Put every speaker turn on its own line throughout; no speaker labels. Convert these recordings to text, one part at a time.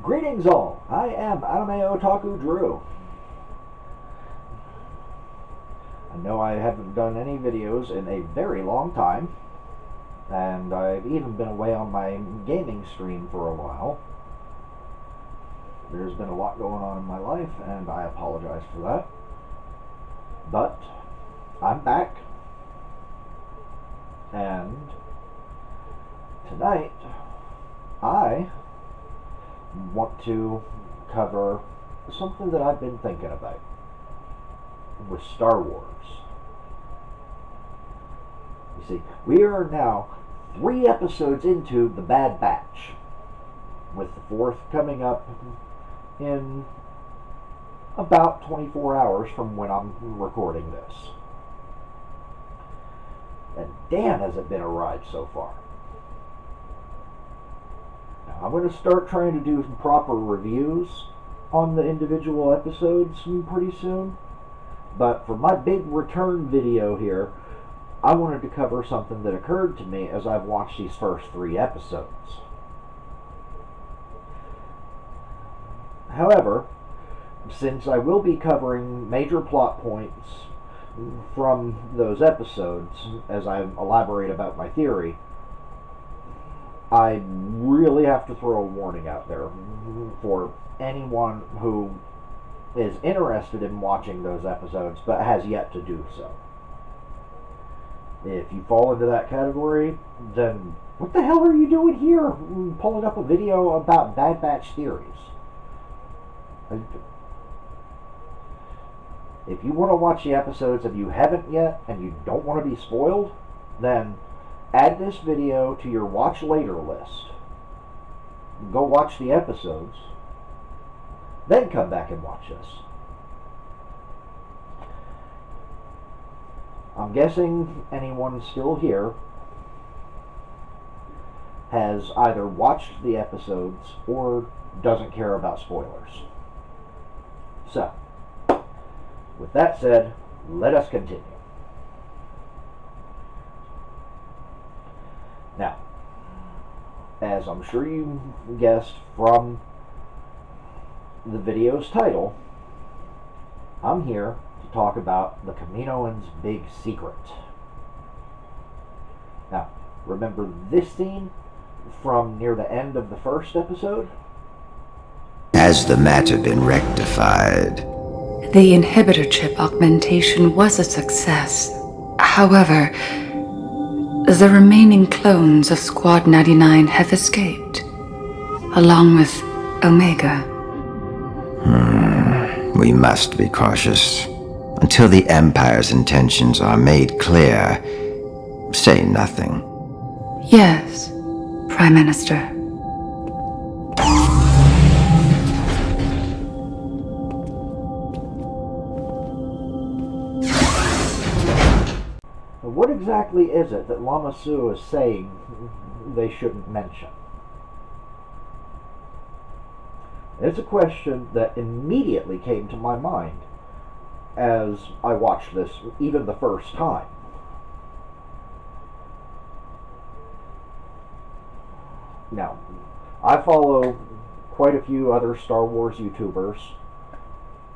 Greetings all, I am Anime Otaku Drew. I know I haven't done any videos in a very long time, and I've even been away on my gaming stream for a while. There's been a lot going on in my life, and I apologize for that. But I'm back, and tonight I want to cover something that I've been thinking about with Star Wars. You see, we are now 3 episodes into The Bad Batch, with the 4th coming up in about 24 hours from when I'm recording this. And damn, has it been a ride so far. Now, I'm going to start trying to do some proper reviews on the individual episodes pretty soon. But for my big return video here, I wanted to cover something that occurred to me as I've watched these first 3 episodes. However, since I will be covering major plot points from those episodes as I elaborate about my theory, I really have to throw a warning out there for anyone who is interested in watching those episodes but has yet to do so. If you fall into that category, then what the hell are you doing here pulling up a video about Bad Batch theories? If you want to watch the episodes and you haven't yet and you don't want to be spoiled, then add this video to your watch later list. Go watch the episodes, then come back and watch this. I'm guessing anyone still here has either watched the episodes or doesn't care about spoilers. So, with that said, let us continue. Now, as I'm sure you guessed from the video's title, I'm here to talk about the Kaminoan's big secret. Now, remember this scene from near the end of the first episode?
Has the matter been rectified?
The inhibitor chip augmentation was a success. However, the remaining clones of Squad 99 have escaped, along with Omega.
We must be cautious. Until the Empire's intentions are made clear, say nothing.
Yes, Prime Minister.
What exactly is it that Lama Su is saying they shouldn't mention? It's a question that immediately came to my mind as I watched this, even the first time. Now, I follow quite a few other Star Wars YouTubers,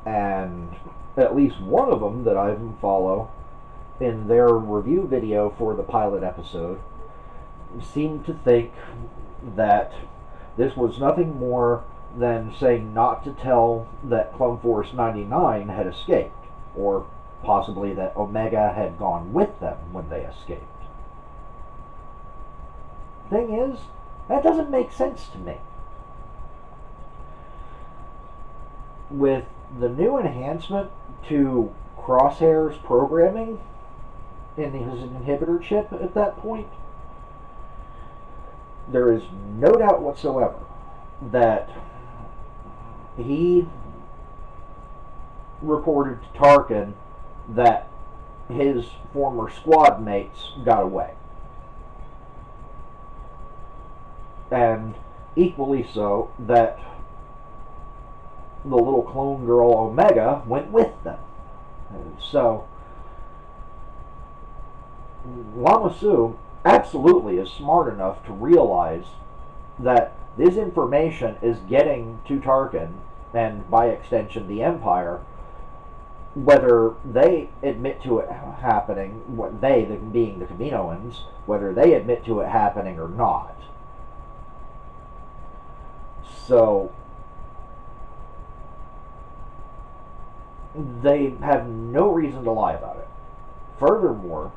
and at least one of them that I follow in their review video for the pilot episode seemed to think that this was nothing more than saying not to tell that Clone Force 99 had escaped, or possibly that Omega had gone with them when they escaped. Thing is, that doesn't make sense to me. With the new enhancement to Crosshair's programming in his inhibitor chip at that point, there is no doubt whatsoever that he reported to Tarkin that his former squad mates got away. And equally so, that the little clone girl Omega went with them. So, Lama Su absolutely is smart enough to realize that this information is getting to Tarkin, and by extension the Empire, whether they admit to it happening, being the Kaminoans, whether they admit to it happening or not. So they have no reason to lie about it. Furthermore,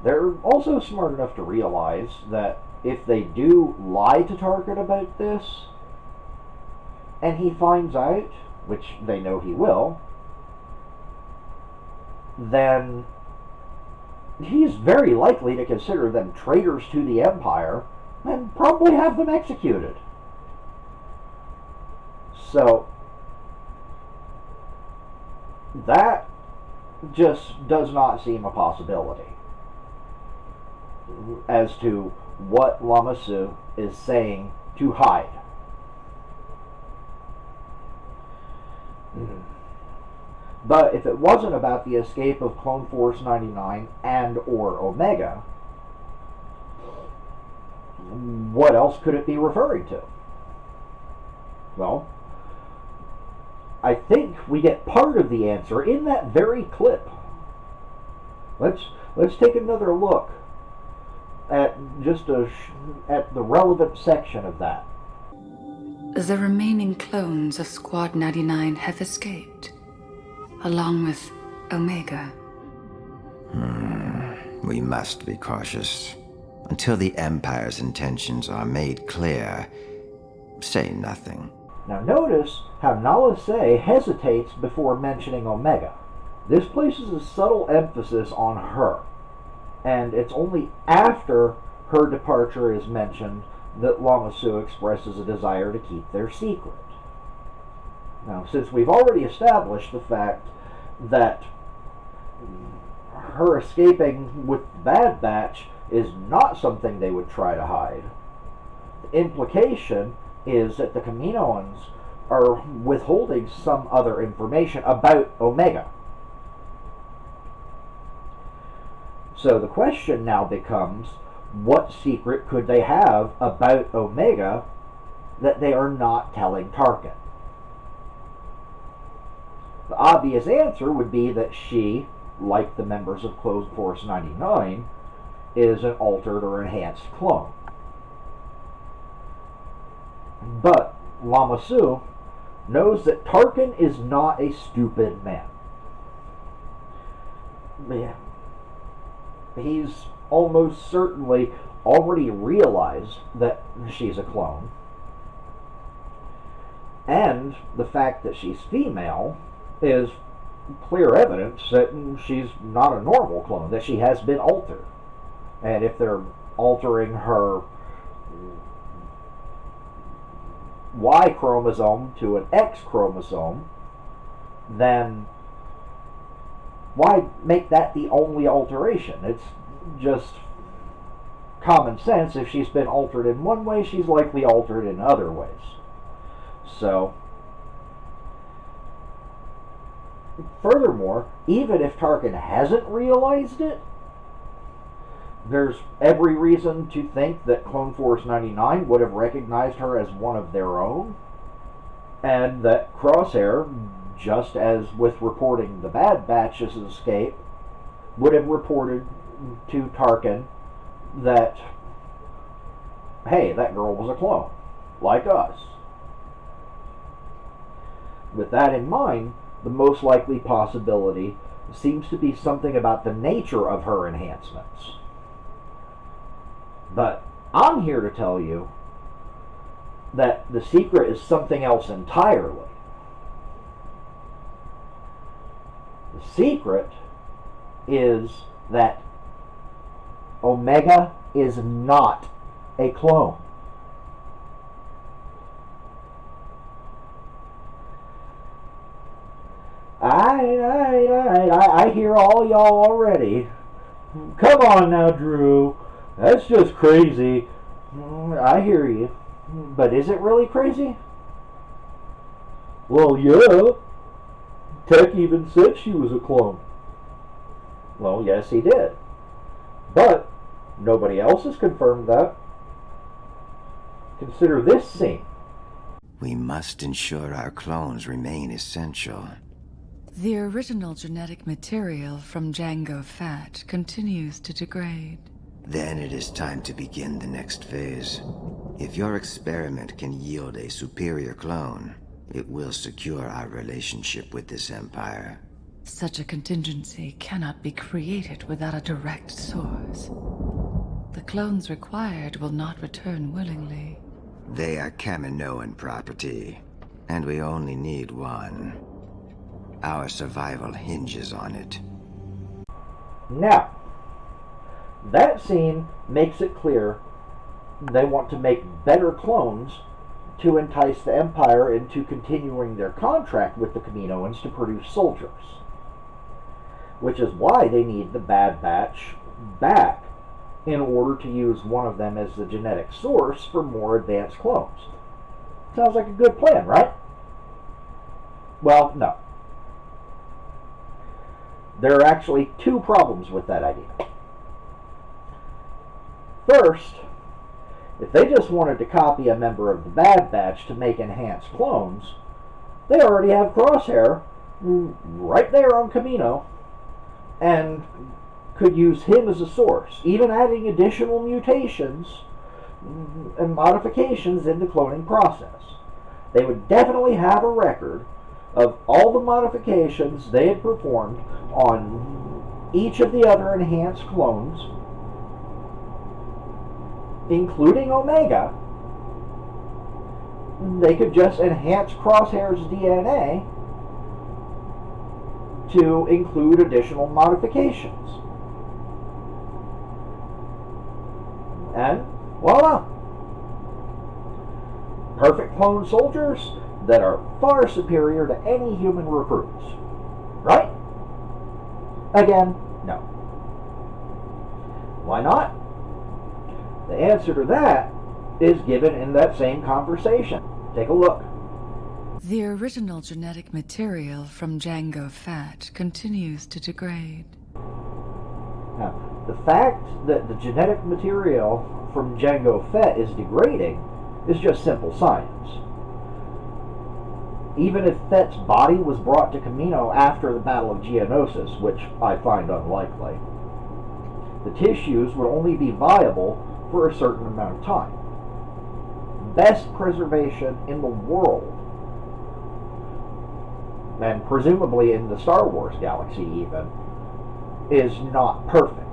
they're also smart enough to realize that if they do lie to Tarkin about this, and he finds out, which they know he will, then he's very likely to consider them traitors to the Empire and probably have them executed. So that just does not seem a possibility as to what Lama Su is saying to hide. But if it wasn't about the escape of Clone Force 99 and or Omega, what else could it be referring to? Well, I think we get part of the answer in that very clip. Let's take another look at at the relevant section of that.
The remaining clones of Squad 99 have escaped, along with Omega.
We must be cautious. Until the Empire's intentions are made clear, say nothing.
Now notice how Nala Se hesitates before mentioning Omega. This places a subtle emphasis on her, and it's only after her departure is mentioned that Lama Su expresses a desire to keep their secret. Now, since we've already established the fact that her escaping with the Bad Batch is not something they would try to hide, the implication is that the Kaminoans are withholding some other information about Omega. So the question now becomes, what secret could they have about Omega that they are not telling Tarkin? The obvious answer would be that she, like the members of Clone Force 99, is an altered or enhanced clone. But Lama Su knows that Tarkin is not a stupid man. He's almost certainly already realized that she's a clone. And the fact that she's female is clear evidence that she's not a normal clone, that she has been altered. And if they're altering her Y chromosome to an X chromosome, then why make that the only alteration? It's just common sense. If she's been altered in one way, she's likely altered in other ways. So, furthermore, even if Tarkin hasn't realized it, there's every reason to think that Clone Force 99 would have recognized her as one of their own, and that Crosshair, just as with reporting the Bad Batch's escape, would have reported to Tarkin that, hey, that girl was a clone, like us. With that in mind, the most likely possibility seems to be something about the nature of her enhancements. But I'm here to tell you that the secret is something else entirely. The secret is that Omega is not a clone. I hear all y'all already. Come on now, Drew. That's just crazy. I hear you. But is it really crazy? Well, yeah. Tech even said she was a clone. Well, yes, he did. But nobody else has confirmed that. Consider this scene.
We must ensure our clones remain essential.
The original genetic material from Django Fett continues to degrade.
Then it is time to begin the next phase. If your experiment can yield a superior clone, it will secure our relationship with this empire.
Such a contingency cannot be created without a direct source. The clones required will not return willingly.
They are Kaminoan property, and we only need one. Our survival hinges on it.
Now, that scene makes it clear they want to make better clones to entice the Empire into continuing their contract with the Kaminoans to produce soldiers. Which is why they need the Bad Batch back in order to use one of them as the genetic source for more advanced clones. Sounds like a good plan, right? Well, no. There are actually two problems with that idea. First, if they just wanted to copy a member of the Bad Batch to make enhanced clones, they already have Crosshair right there on Kamino and could use him as a source, even adding additional mutations and modifications in the cloning process. They would definitely have a record of all the modifications they had performed on each of the other enhanced clones, including Omega. They could just enhance Crosshair's DNA to include additional modifications. And voila! Perfect clone soldiers that are far superior to any human recruits. Right? Again, no. Why not? The answer to that is given in that same conversation. Take a look.
The original genetic material from Django Fett continues to degrade.
Now, the fact that the genetic material from Django Fett is degrading is just simple science. Even if Fett's body was brought to Kamino after the Battle of Geonosis, which I find unlikely, the tissues would only be viable for a certain amount of time. Best preservation in the world, and presumably in the Star Wars galaxy even, is not perfect.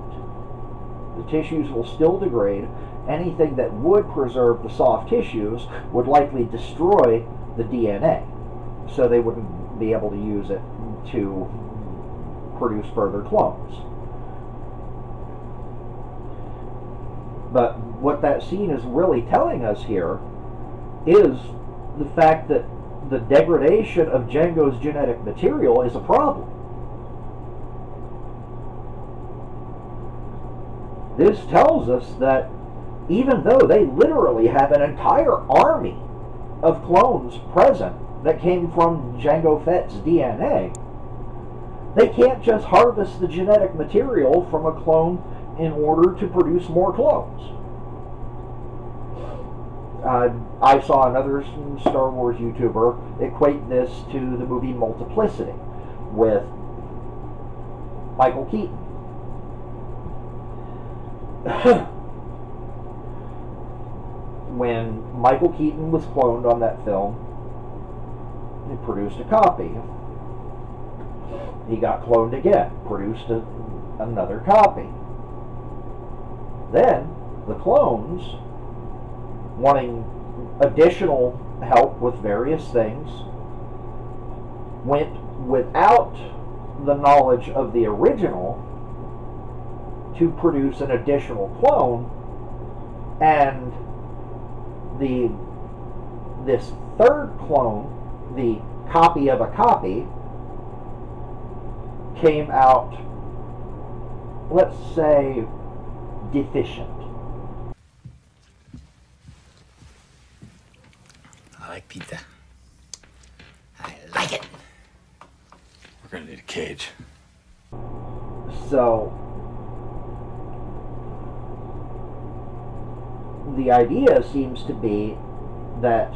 The tissues will still degrade. Anything that would preserve the soft tissues would likely destroy the DNA, so they wouldn't be able to use it to produce further clones. But what that scene is really telling us here is the fact that the degradation of Django's genetic material is a problem. This tells us that even though they literally have an entire army of clones present that came from Django Fett's DNA, they can't just harvest the genetic material from a clone in order to produce more clones. I saw another Star Wars YouTuber equate this to the movie Multiplicity with Michael Keaton. When Michael Keaton was cloned on that film, he produced a copy. He got cloned again, produced another copy. Then the clones, wanting additional help with various things, went without the knowledge of the original to produce an additional clone, and this third clone, the copy of a copy, came out, let's say, deficient.
I like pizza. I like it.
We're gonna need a cage.
So the idea seems to be that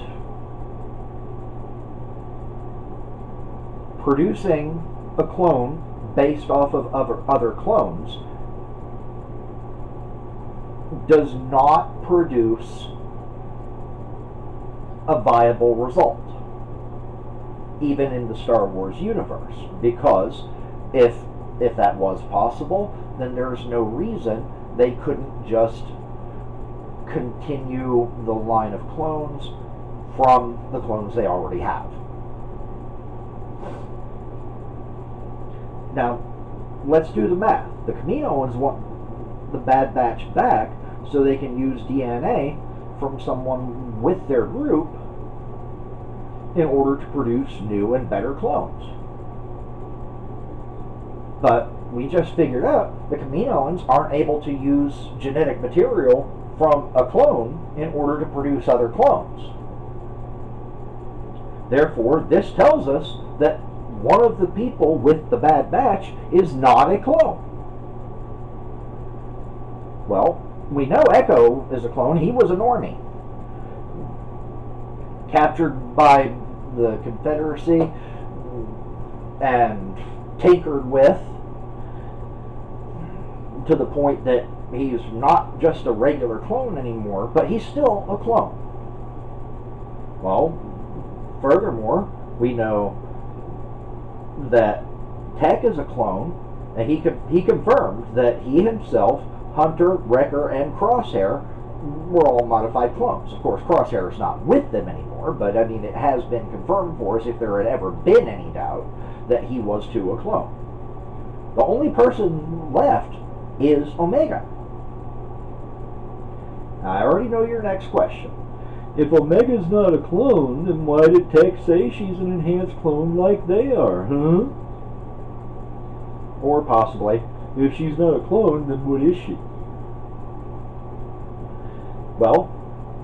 producing a clone based off of other clones does not produce a viable result, even in the Star Wars universe, because if that was possible, then there's no reason they couldn't just continue the line of clones from the clones they already have. Now, let's do the math. The Kaminoans want the Bad Batch back so they can use DNA from someone with their group in order to produce new and better clones. But we just figured out the Kaminoans aren't able to use genetic material from a clone in order to produce other clones. Therefore, this tells us that one of the people with the Bad Batch is not a clone. Well, we know Echo is a clone. He was a Normie, captured by the Confederacy and tinkered with to the point that he's not just a regular clone anymore, but he's still a clone. Well, furthermore, we know that Tech is a clone, and he confirmed that he himself, Hunter, Wrecker, and Crosshair were all modified clones. Of course, Crosshair is not with them anymore, but I mean, it has been confirmed for us, if there had ever been any doubt, that he was too a clone. The only person left is Omega. Now, I already know your next question. If Omega's not a clone, then why did Tech say she's an enhanced clone like they are, huh? Or possibly, if she's not a clone, then what is she? Well,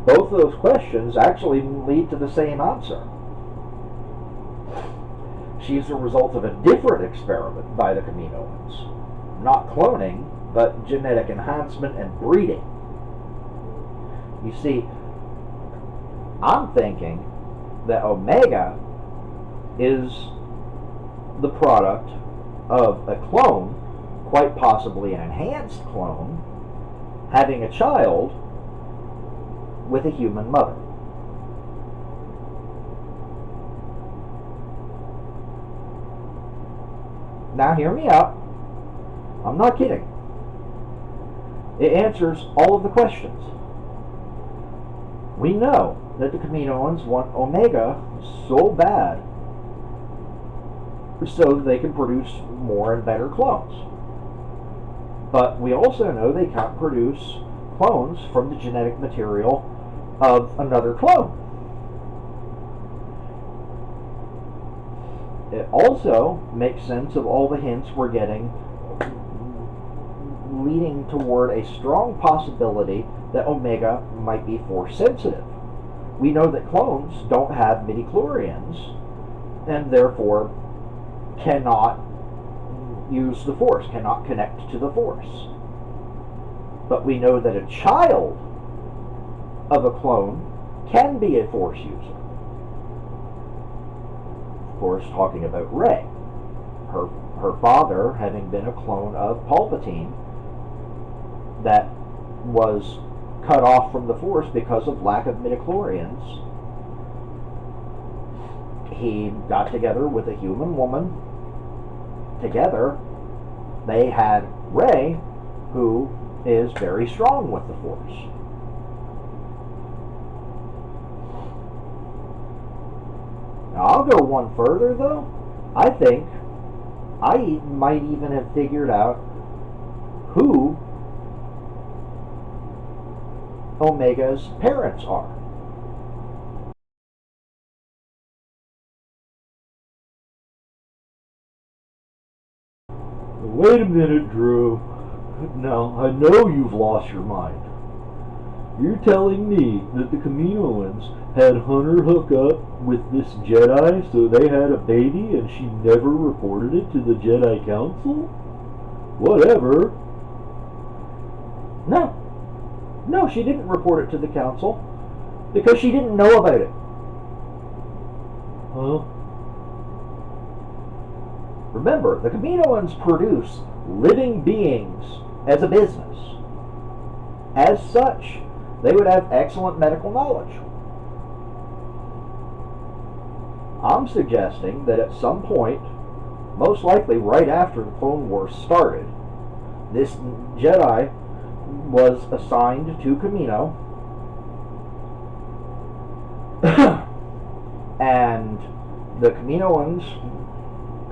both of those questions actually lead to the same answer. She's a result of a different experiment by the Kaminoans. Not cloning, but genetic enhancement and breeding. You see, I'm thinking that Omega is the product of a clone, quite possibly an enhanced clone, having a child with a human mother. Now hear me out. I'm not kidding. It answers all of the questions. We know that the Kaminoans want Omega so bad so that they can produce more and better clones. But we also know they can't produce clones from the genetic material of another clone. It also makes sense of all the hints we're getting leading toward a strong possibility that Omega might be Force sensitive. We know that clones don't have midichlorians and therefore cannot use the Force, cannot connect to the Force. But we know that a child of a clone can be a Force user. Of course, talking about Rey. Her father having been a clone of Palpatine that was cut off from the Force because of lack of midichlorians. He got together with a human woman. Together, they had Rey, who is very strong with the Force. Now, I'll go one further, though. I think I might even have figured out who Omega's parents are. Wait a minute, Drew. Now, I know you've lost your mind. You're telling me that the Kaminoans had Hunter hook up with this Jedi so they had a baby and she never reported it to the Jedi Council? Whatever. No. No, she didn't report it to the council because she didn't know about it. Huh? Remember, the Kaminoans produce living beings as a business. As such, they would have excellent medical knowledge. I'm suggesting that at some point, most likely right after the Clone Wars started, this Jedi was assigned to Kamino, and the Kaminoans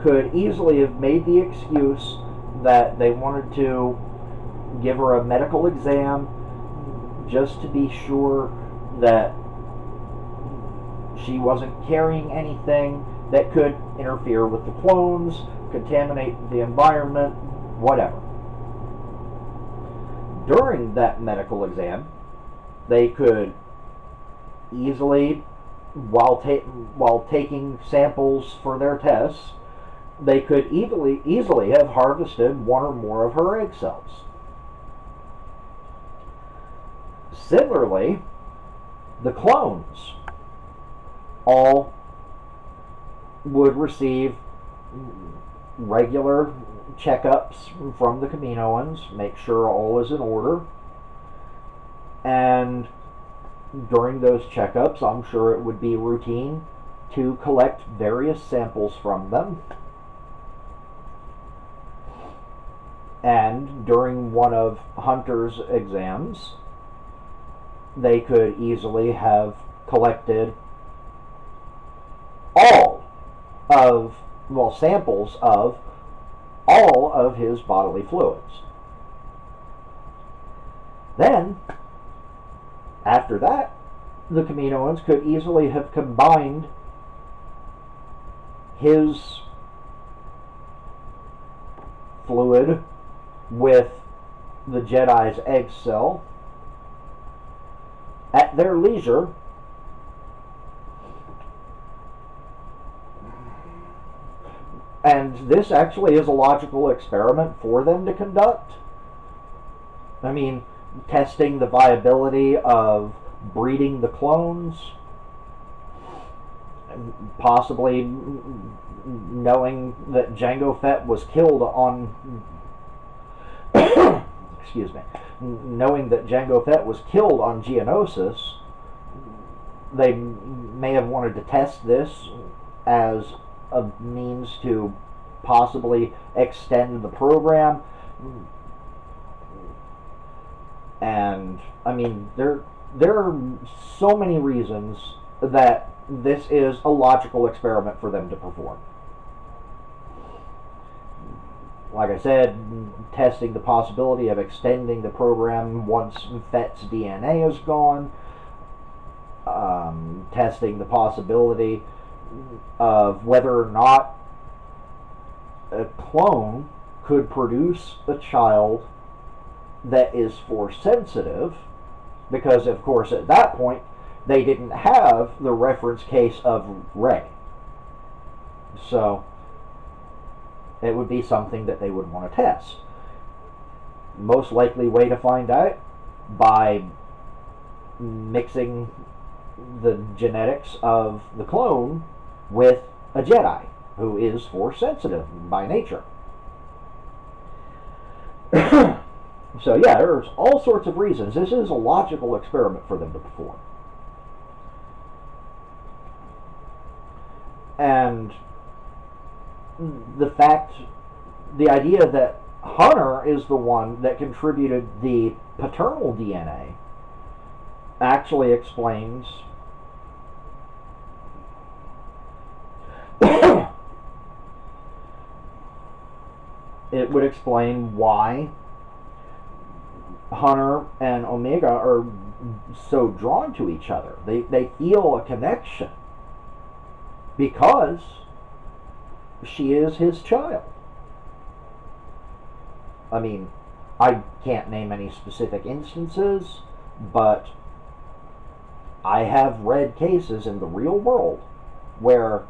could easily have made the excuse that they wanted to give her a medical exam just to be sure that she wasn't carrying anything that could interfere with the clones, contaminate the environment, whatever. During that medical exam, they could easily, while taking samples for their tests, they could easily have harvested one or more of her egg cells. Similarly, the clones all would receive regular checkups from the Kaminoans, make sure all is in order, and during those checkups, I'm sure it would be routine to collect various samples from them. And during one of Hunter's exams, they could easily have collected samples of all of his bodily fluids. Then, after that, the Kaminoans could easily have combined his fluid with the Jedi's egg cell at their leisure, and this actually is a logical experiment for them to conduct. I mean, testing the viability of breeding the clones, possibly knowing that Jango Fett was killed on excuse me, knowing that Jango Fett was killed on Geonosis, they may have wanted to test this as a means to possibly extend the program. And I mean, there are so many reasons that this is a logical experiment for them to perform. Like I said, testing the possibility of extending the program once Fett's DNA is gone. Testing the possibility of whether or not a clone could produce a child that is force sensitive, because of course at that point they didn't have the reference case of Rey. So it would be something that they would want to test. Most likely way to find out, by mixing the genetics of the clone with a Jedi who is force sensitive by nature. So yeah, there's all sorts of reasons. This is a logical experiment for them to perform. And the idea that Hunter is the one that contributed the paternal DNA actually explains it would explain why Hunter and Omega are so drawn to each other. They feel a connection because she is his child. I mean, I can't name any specific instances, but I have read cases in the real world where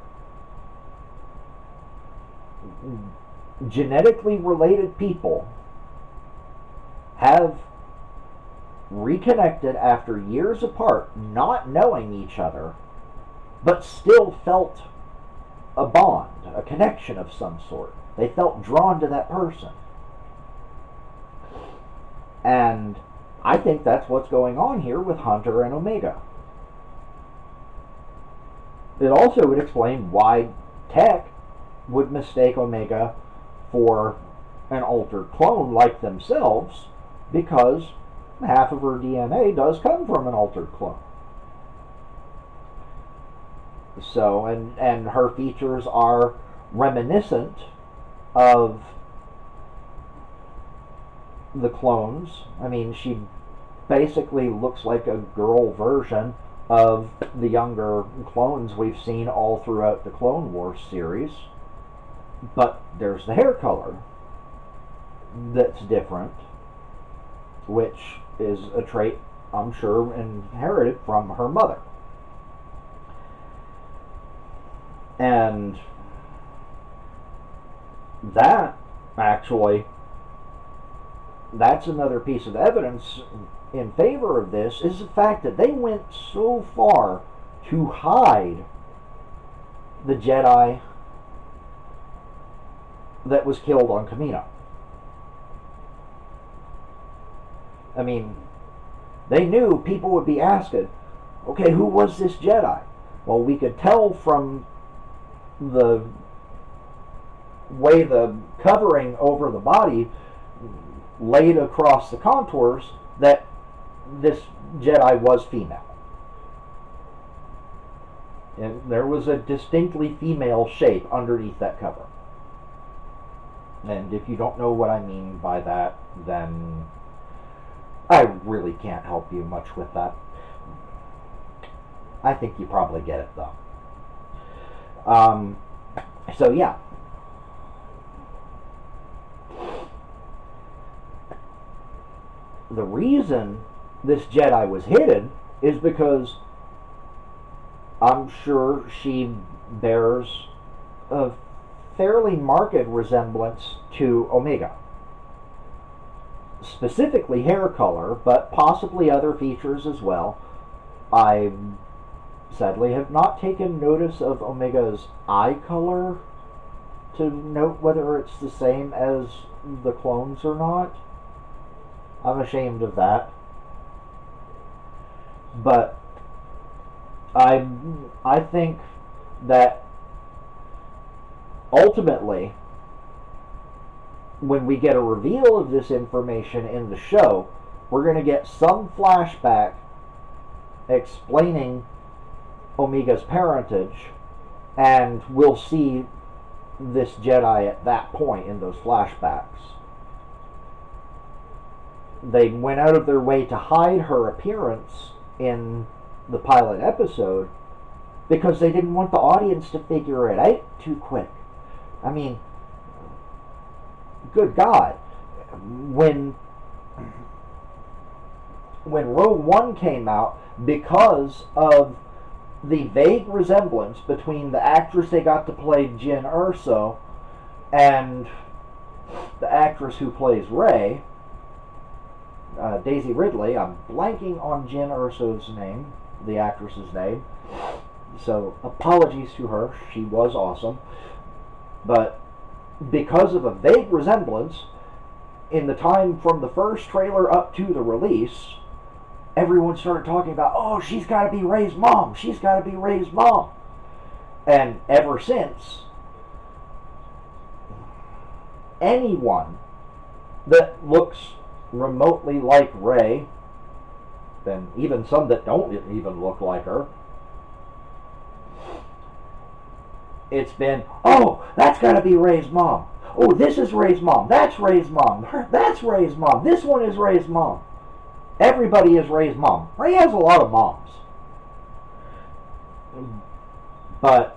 genetically related people have reconnected after years apart, not knowing each other, but still felt a bond, a connection of some sort. They felt drawn to that person. And I think that's what's going on here with Hunter and Omega. It also would explain why Tech would mistake Omega for an altered clone like themselves, because half of her DNA does come from an altered clone. So, and her features are reminiscent of the clones. I mean, she basically looks like a girl version of the younger clones we've seen all throughout the Clone Wars series. But there's the hair color that's different, which is a trait I'm sure inherited from her mother. And that actually, that's another piece of evidence in favor of this, is the fact that they went so far to hide the Jedi that was killed on Kamino. I mean, they knew people would be asking, okay, who was this Jedi? Well, we could tell from the way the covering over the body laid across the contours that this Jedi was female. And there was a distinctly female shape underneath that cover. And if you don't know what I mean by that, then I really can't help you much with that. I think you probably get it, though. So yeah. The reason this Jedi was hidden is because I'm sure she bears a fairly marked resemblance to Omega. Specifically hair color, but possibly other features as well. I sadly have not taken notice of Omega's eye color to note whether it's the same as the clones or not. I'm ashamed of that. But I think that ultimately, when we get a reveal of this information in the show, we're going to get some flashback explaining Omega's parentage, and we'll see this Jedi at that point in those flashbacks. They went out of their way to hide her appearance in the pilot episode because they didn't want the audience to figure it out too quick. I mean, good God, when Rogue One came out, because of the vague resemblance between the actress they got to play Jyn Erso and the actress who plays Rey, Daisy Ridley. I'm blanking on Jyn Erso's name, the actress's name, so apologies to her. She was awesome. But because of a vague resemblance, in the time from the first trailer up to the release, everyone started talking about, oh, she's got to be Rey's mom. She's got to be Rey's mom. And ever since, anyone that looks remotely like Rey, and even some that don't even look like her, it's been, oh, that's got to be Rey's mom. Oh, this is Rey's mom. That's Rey's mom. That's Rey's mom. This one is Rey's mom. Everybody is Rey's mom. Rey has a lot of moms. But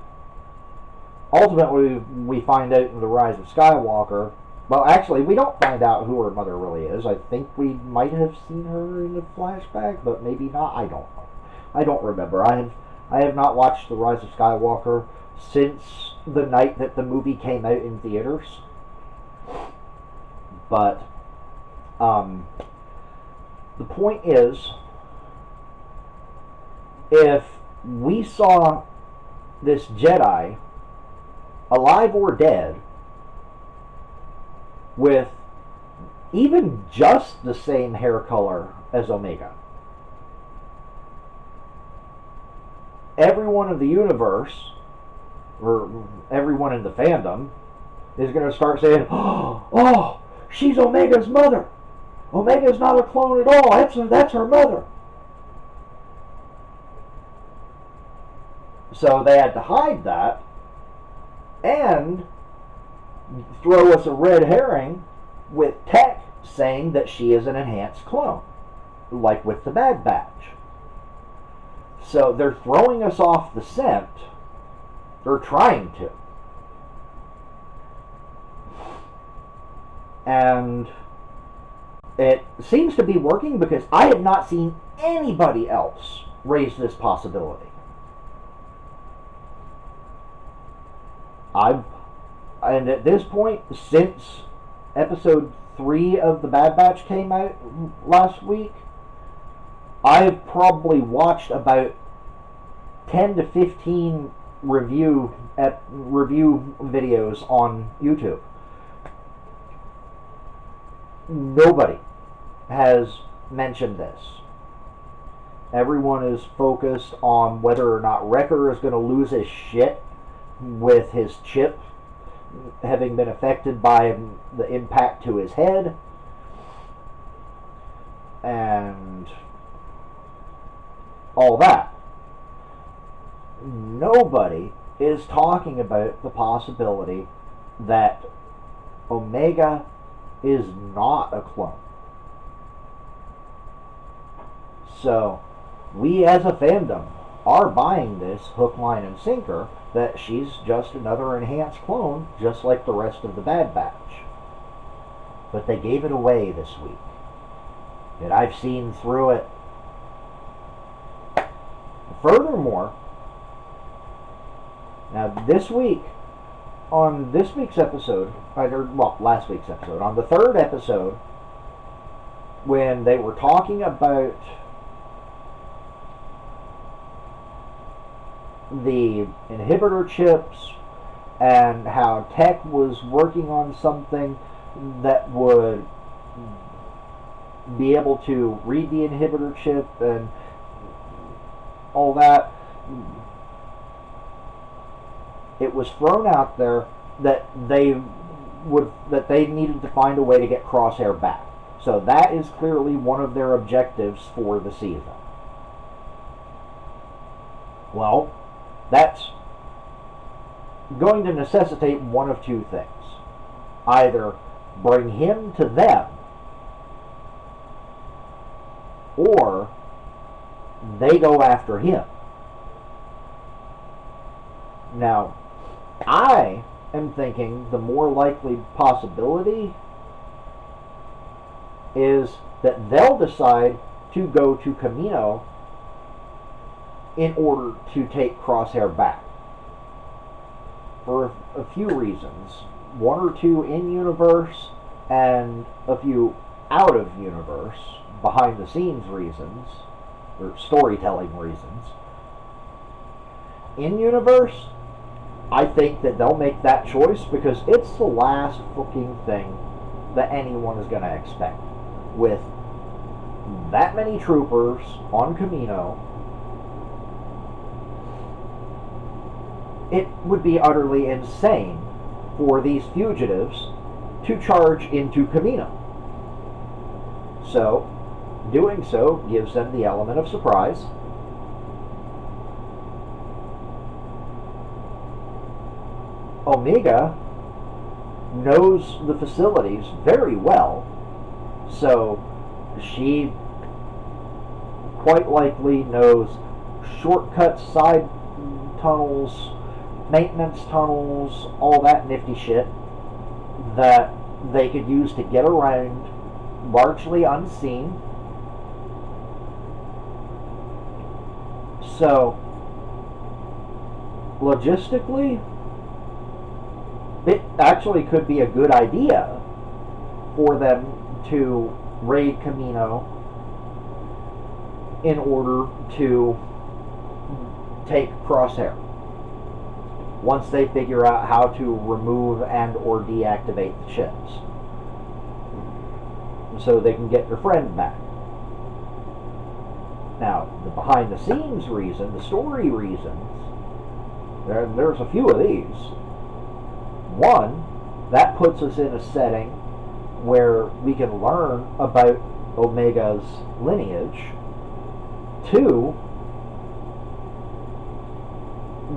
ultimately, we find out in The Rise of Skywalker, well, actually, we don't find out who her mother really is. I think we might have seen her in a flashback, but maybe not. I don't know. I don't remember. I have not watched The Rise of Skywalker since the night that the movie came out in theaters. But the point is, if we saw this Jedi, alive or dead, with even just the same hair color as Omega, everyone in the universe, or everyone in the fandom, is going to start saying, oh, she's Omega's mother. Omega's not a clone at all. That's her mother. So they had to hide that and throw us a red herring with Tech saying that she is an enhanced clone, like with the Bad Batch. So they're throwing us off the scent. They're trying to. And it seems to be working because I have not seen anybody else raise this possibility. And at this point, since episode 3 of the Bad Batch came out last week, I've probably watched about 10 to 15 review videos on YouTube. Nobody has mentioned this. Everyone is focused on whether or not Wrecker is going to lose his shit with his chip having been affected by the impact to his head, and all that. Nobody is talking about the possibility that Omega is not a clone. So we as a fandom are buying this hook, line, and sinker that she's just another enhanced clone, just like the rest of the Bad Batch. But they gave it away this week. And I've seen through it. Furthermore, now this week, on this week's episode, last week's episode, on the third episode, when they were talking about the inhibitor chips and how Tech was working on something that would be able to read the inhibitor chip and all that, it was thrown out there that they needed to find a way to get Crosshair back. So that is clearly one of their objectives for the season. Well, that's going to necessitate one of two things. Either bring him to them, or they go after him. Now, I am thinking the more likely possibility is that they'll decide to go to Kamino in order to take Crosshair back. For a few reasons. One or two in-universe and a few out-of-universe, behind-the-scenes reasons, or storytelling reasons. In-universe, I think that they'll make that choice because it's the last fucking thing that anyone is going to expect. With that many troopers on Kamino, it would be utterly insane for these fugitives to charge into Kamino. So, doing so gives them the element of surprise. Omega knows the facilities very well, so she quite likely knows shortcuts, side tunnels, maintenance tunnels, all that nifty shit that they could use to get around largely unseen. So, logistically, it actually could be a good idea for them to raid Kamino in order to take Crosshair. Once they figure out how to remove and or deactivate the chips, so they can get their friend back. Now, the behind the scenes reason, the story reasons, there's a few of these. One, that puts us in a setting where we can learn about Omega's lineage. Two,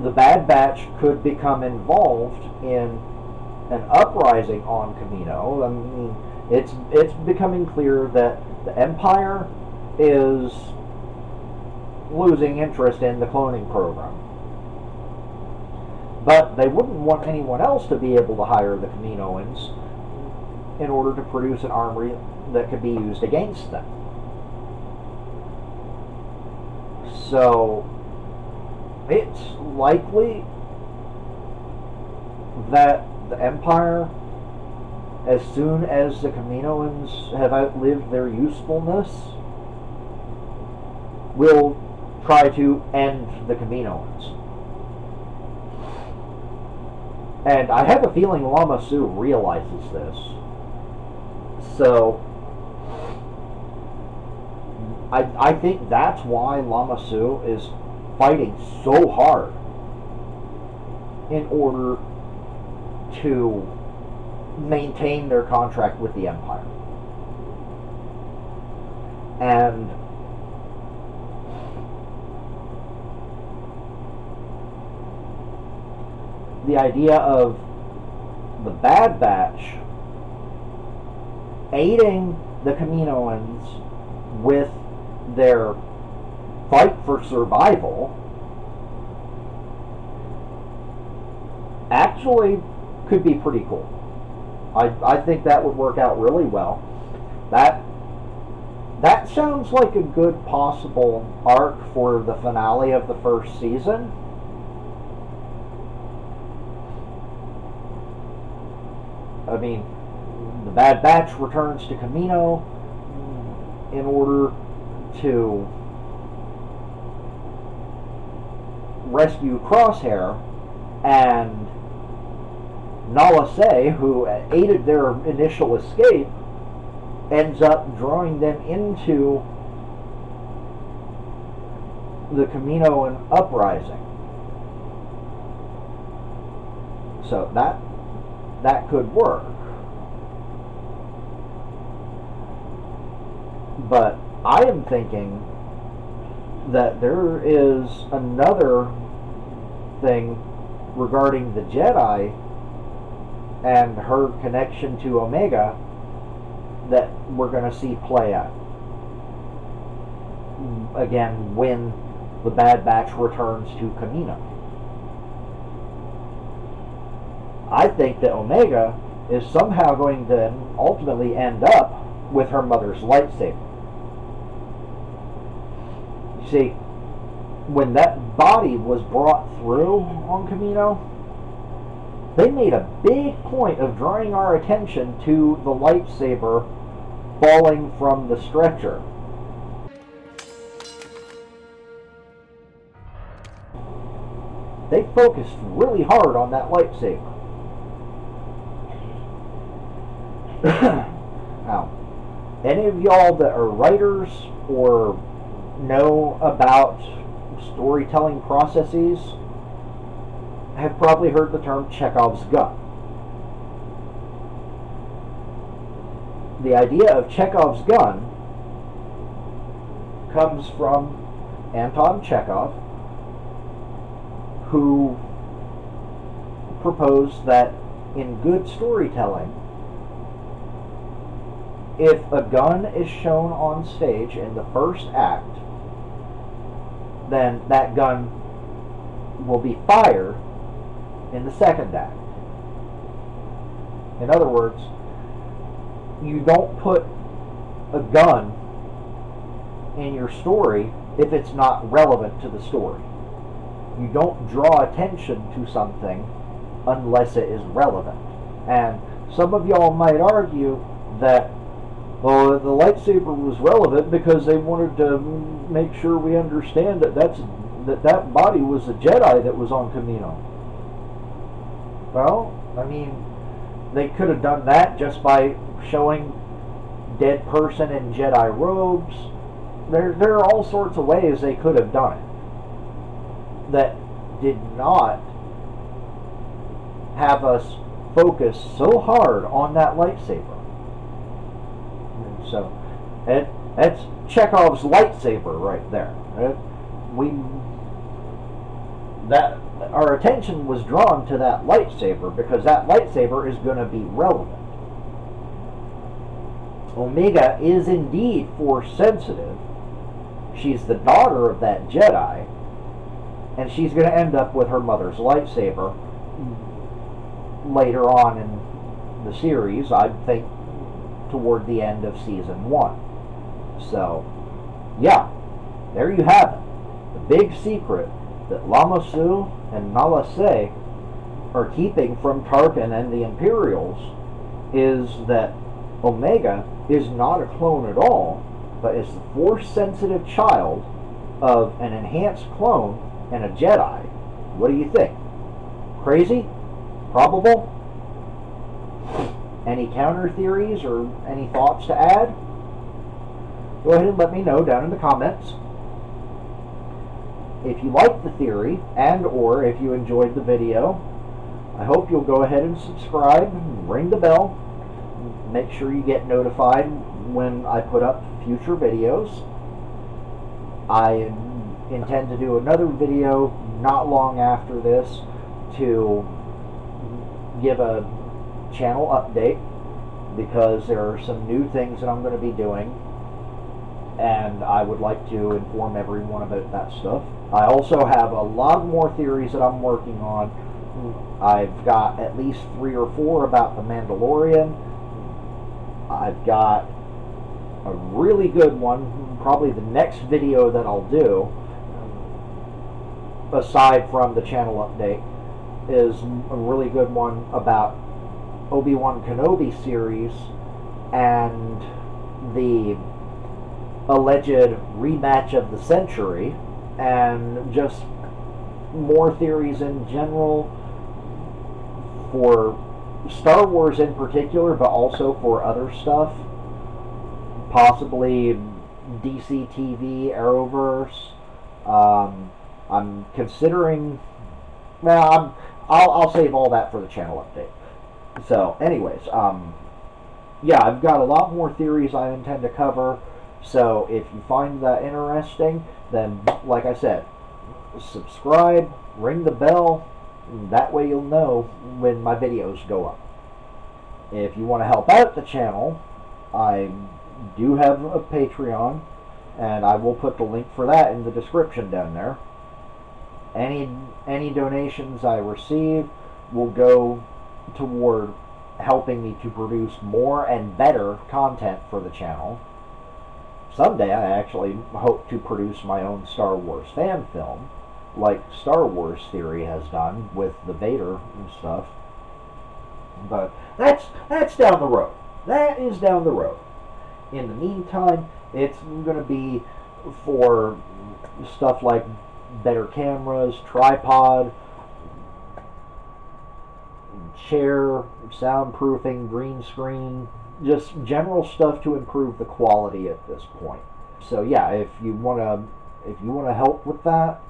the Bad Batch could become involved in an uprising on Kamino. I mean, it's becoming clear that the Empire is losing interest in the cloning program. But they wouldn't want anyone else to be able to hire the Kaminoans in order to produce an armory that could be used against them. So it's likely that the Empire, as soon as the Kaminoans have outlived their usefulness, will try to end the Kaminoans. And I have a feeling Lama Su realizes this. So I think that's why Lama Su is fighting so hard in order to maintain their contract with the Empire. And the idea of the Bad Batch aiding the Kaminoans with their fight for survival actually could be pretty cool. I think that would work out really well. That sounds like a good possible arc for the finale of the first season. I mean, the Bad Batch returns to Kamino in order to rescue Crosshair, and Nala Se, who aided their initial escape, ends up drawing them into the Kaminoan uprising. So that could work. But I am thinking that there is another thing regarding the Jedi and her connection to Omega that we're going to see play out again when the Bad Batch returns to Kamino. I think that Omega is somehow going to ultimately end up with her mother's lightsaber. You see, when that body was brought through on Kamino, they made a big point of drawing our attention to the lightsaber falling from the stretcher. They focused really hard on that lightsaber. Now, any of y'all that are writers or know about storytelling processes have probably heard the term Chekhov's gun. The idea of Chekhov's gun comes from Anton Chekhov, who proposed that in good storytelling, if a gun is shown on stage in the first act, then that gun will be fired in the second act. In other words, you don't put a gun in your story if it's not relevant to the story. You don't draw attention to something unless it is relevant. And some of y'all might argue that Well, the lightsaber was relevant because they wanted to make sure we understand that that body was a Jedi that was on Kamino. Well, I mean, they could have done that just by showing dead person in Jedi robes. There are all sorts of ways they could have done it that did not have us focus so hard on that lightsaber. And so, that's Chekhov's lightsaber right there. That our attention was drawn to that lightsaber because that lightsaber is going to be relevant. Omega is indeed force sensitive. She's the daughter of that Jedi, and she's going to end up with her mother's lightsaber later on in the series, I think toward the end of season 1. So, yeah, there you have it. The big secret that Lama Su and Nala Se are keeping from Tarkin and the Imperials is that Omega is not a clone at all, but is the force-sensitive child of an enhanced clone and a Jedi. What do you think? Crazy? Probable? Any counter theories or any thoughts to add? Go ahead and let me know down in the comments. If you liked the theory and or if you enjoyed the video, I hope you'll go ahead and subscribe, ring the bell, make sure you get notified when I put up future videos. I intend to do another video not long after this to give a channel update because there are some new things that I'm going to be doing and I would like to inform everyone about that stuff. I also have a lot more theories that I'm working on. I've got at least 3 or 4 about the Mandalorian. I've got a really good one, probably the next video that I'll do, aside from the channel update, is a really good one about Obi-Wan Kenobi series and the alleged rematch of the century, and just more theories in general for Star Wars in particular, but also for other stuff, possibly DC TV, Arrowverse. I'm considering. Well, I'll save all that for the channel update. So, anyways, yeah, I've got a lot more theories I intend to cover. So, if you find that interesting, then, like I said, subscribe, ring the bell. That way you'll know when my videos go up. If you want to help out the channel, I do have a Patreon, and I will put the link for that in the description down there. Any donations I receive will go toward helping me to produce more and better content for the channel. Someday I actually hope to produce my own Star Wars fan film, like Star Wars Theory has done with the Vader and stuff. But that's down the road. That is down the road. In the meantime, it's going to be for stuff like better cameras, tripod, chair, soundproofing, green screen, just general stuff to improve the quality at this point. So yeah, if you want to help with that,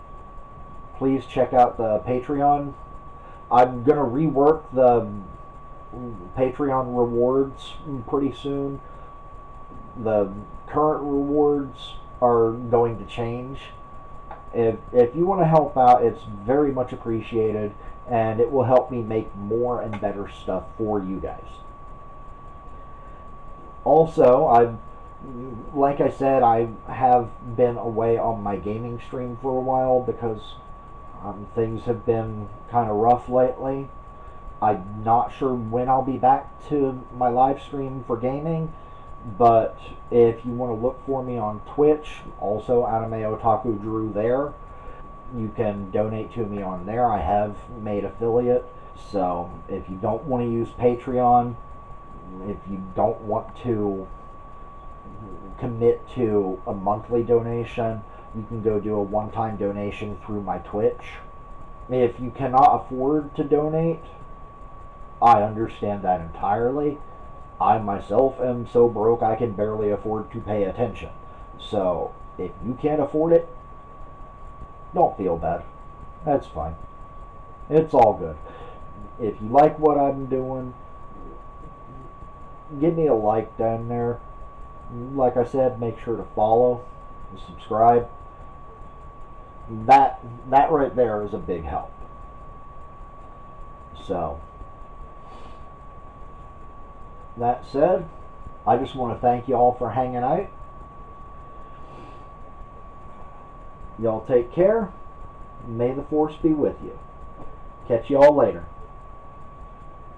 please check out the Patreon. I'm going to rework the Patreon rewards pretty soon. The current rewards are going to change. If you want to help out, it's very much appreciated, and it will help me make more and better stuff for you guys. Also, like I said, I have been away on my gaming stream for a while because things have been kind of rough lately. I'm not sure when I'll be back to my live stream for gaming, but if you want to look for me on Twitch, also Anime Otaku Drew there, you can donate to me on there. I have made affiliate, so if you don't want to use Patreon, if you don't want to commit to a monthly donation. You can go do a one-time donation through my Twitch. If you cannot afford to donate, I understand that entirely. I myself am so broke I can barely afford to pay attention. So, if you can't afford it, don't feel bad. That's fine. It's all good. If you like what I'm doing, give me a like down there. Like I said, make sure to follow and subscribe. That right there is a big help. So, that said, I just want to thank y'all for hanging out. Y'all take care. May the force be with you. Catch y'all later.